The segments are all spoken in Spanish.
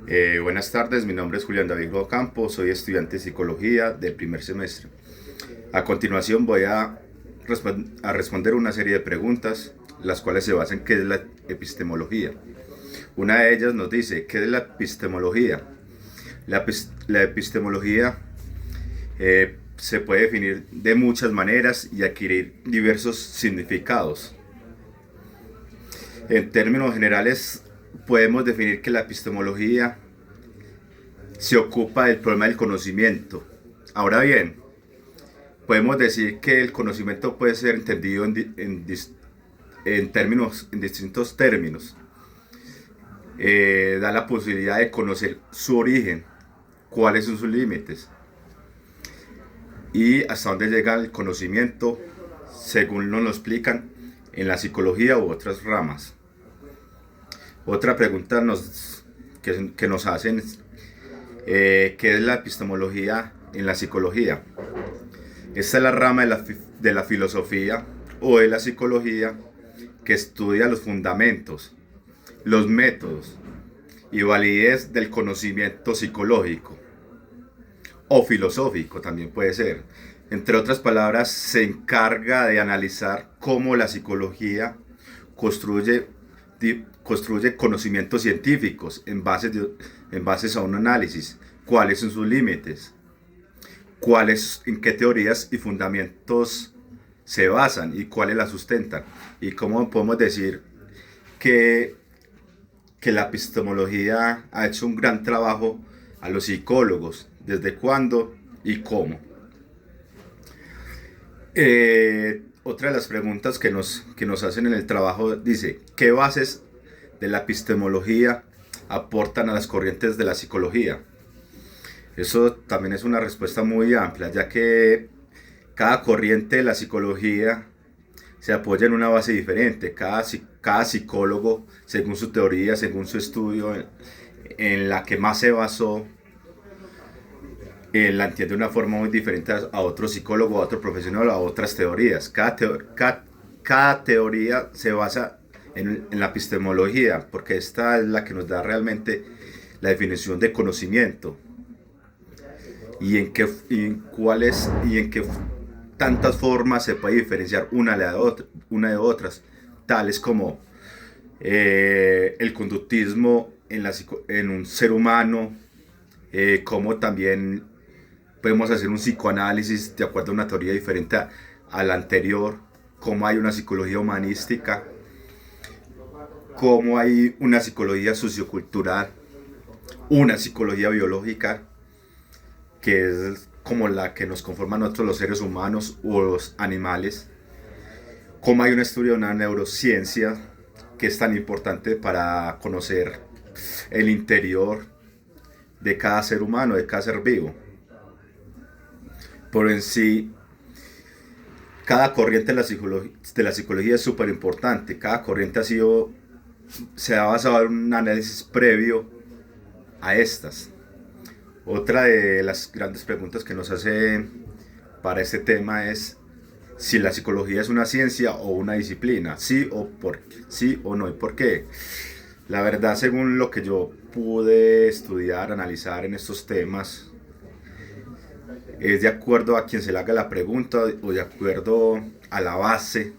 Buenas tardes, mi nombre es Julián David Ocampo, soy estudiante de psicología del primer semestre. A continuación voy a responder una serie de preguntas, las cuales se basan en qué es la epistemología. Una de ellas nos dice, ¿qué es la epistemología? La epistemología se puede definir de muchas maneras y adquirir diversos significados. En términos generales, podemos definir que la epistemología se ocupa del problema del conocimiento. Ahora bien, podemos decir que el conocimiento puede ser entendido en distintos términos. Da la posibilidad de conocer su origen, cuáles son sus límites y hasta dónde llega el conocimiento, según nos lo explican en la psicología u otras ramas. Otra pregunta que nos hacen es ¿qué es la epistemología en la psicología? Esta es la rama de la filosofía o de la psicología que estudia los fundamentos, los métodos y validez del conocimiento psicológico o filosófico también puede ser. Entre otras palabras, se encarga de analizar cómo la psicología construye conocimientos científicos en bases a un análisis, cuáles son sus límites, en qué teorías y fundamentos se basan y cuáles la sustentan, y cómo podemos decir que, que la epistemología ha hecho un gran trabajo a los psicólogos, desde cuándo y cómo. Otra de las preguntas que nos hacen en el trabajo dice, ¿qué bases de la epistemología aportan a las corrientes de la psicología? Eso también es una respuesta muy amplia, ya que cada corriente de la psicología se apoya en una base diferente. Cada psicólogo, según su teoría, según su estudio, en la que más se basó, la entiende de una forma muy diferente a otro psicólogo, a otro profesional, a otras teorías. Cada teoría se basa en la epistemología, porque esta es la que nos da realmente la definición de conocimiento y en qué tantas formas se puede diferenciar una de otras, tales como el conductismo en un ser humano, como también podemos hacer un psicoanálisis de acuerdo a una teoría diferente a la anterior, cómo hay una psicología humanística, cómo hay una psicología sociocultural, una psicología biológica, que es como la que nos conforma a nosotros los seres humanos o los animales, cómo hay un estudio de una neurociencia que es tan importante para conocer el interior de cada ser humano, de cada ser vivo. Pero en sí, cada corriente de la psicología es súper importante. Cada corriente se ha basado en un análisis previo a estas. Otra de las grandes preguntas que nos hace para este tema es si la psicología es una ciencia o una disciplina, sí o no, y por qué. La verdad, según lo que yo pude estudiar, analizar en estos temas, es de acuerdo a quien se le haga la pregunta o de acuerdo a la base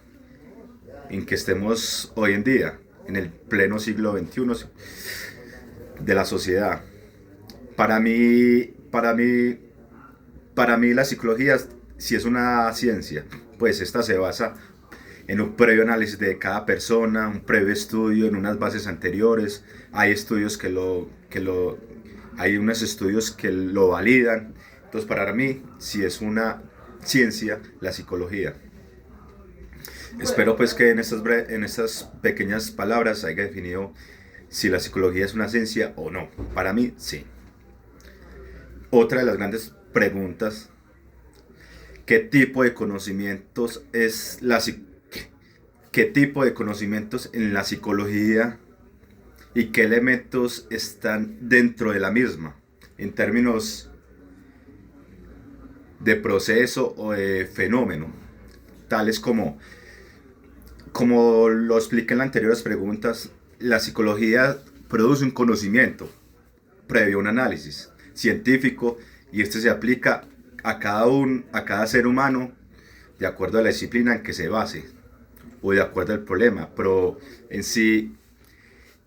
en que estemos hoy en día, en el pleno siglo XXI de la sociedad. Para mí, para mí, para mí la psicología, si es una ciencia, pues esta se basa en un previo análisis de cada persona, un previo estudio en unas bases anteriores. Hay estudios hay unos estudios que lo validan. Entonces, para mí, si es una ciencia, la psicología. Espero pues que en estas pequeñas palabras haya definido si la psicología es una ciencia o no. Para mí, sí. Otra de las grandes preguntas, ¿qué tipo de conocimientos qué tipo de conocimientos en la psicología y qué elementos están dentro de la misma en términos de proceso o de fenómeno, tales como lo expliqué en las anteriores preguntas, la psicología produce un conocimiento, previo a un análisis científico, y este se aplica a cada ser humano de acuerdo a la disciplina en que se base o de acuerdo al problema, pero en sí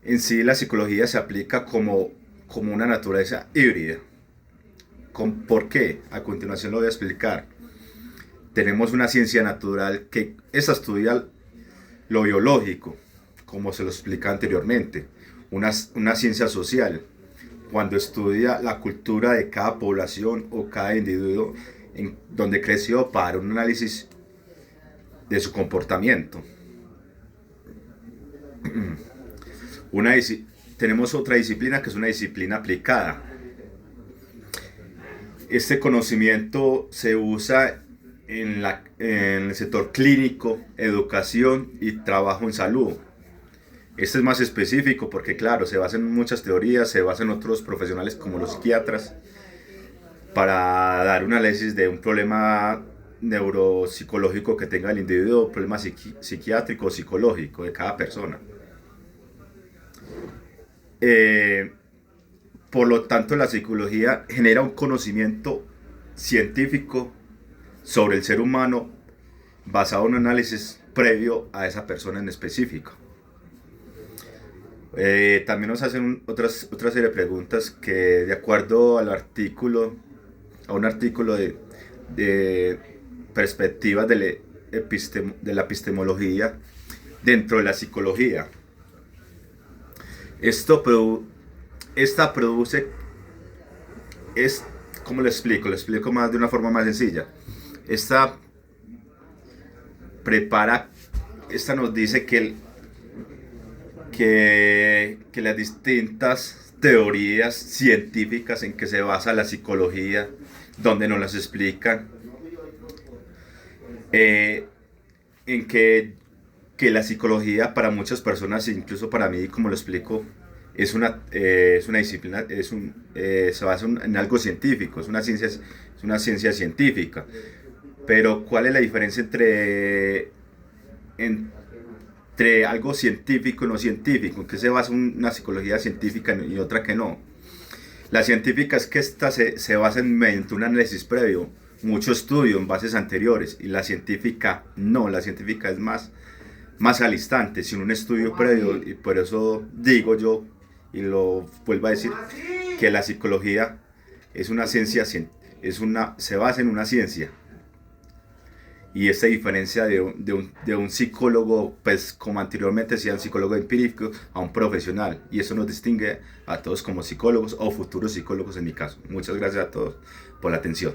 la psicología se aplica como una naturaleza híbrida. ¿Por qué? A continuación lo voy a explicar. Tenemos una ciencia natural que esa estudia lo biológico, como se lo explica anteriormente. Una ciencia social, cuando estudia la cultura de cada población o cada individuo en donde creció para un análisis de su comportamiento. Tenemos otra disciplina que es una disciplina aplicada. Este conocimiento se usa en el sector clínico, educación y trabajo en salud. Este es más específico porque, claro, se basa en muchas teorías, se basa en otros profesionales como los psiquiatras para dar un análisis de un problema neuropsicológico que tenga el individuo, un problema psiquiátrico o psicológico de cada persona. Por lo tanto, la psicología genera un conocimiento científico sobre el ser humano basado en un análisis previo a esa persona en específico. También nos hacen otra serie de preguntas que, de acuerdo al artículo, a un artículo de perspectivas de la epistemología dentro de la psicología. Esta produce, ¿cómo lo explico? Lo explico más de una forma más sencilla. Esta nos dice que las distintas teorías científicas en que se basa la psicología, donde nos las explican, en que la psicología para muchas personas, incluso para mí, como lo explico, es una disciplina, se basa en algo científico, es una ciencia científica. Pero ¿cuál es la diferencia entre algo científico y no científico? ¿En qué se basa una psicología científica y otra que no? La científica es que esta se basa mediante un análisis previo, mucho estudio en bases anteriores, y la científica no, la científica es más al instante, sin un estudio previo, y por eso digo yo, y lo vuelvo a decir, que la psicología es una ciencia, se basa en una ciencia. Y esta diferencia de un psicólogo, pues como anteriormente decía, un psicólogo empírico, a un profesional. Y eso nos distingue a todos como psicólogos o futuros psicólogos en mi caso. Muchas gracias a todos por la atención.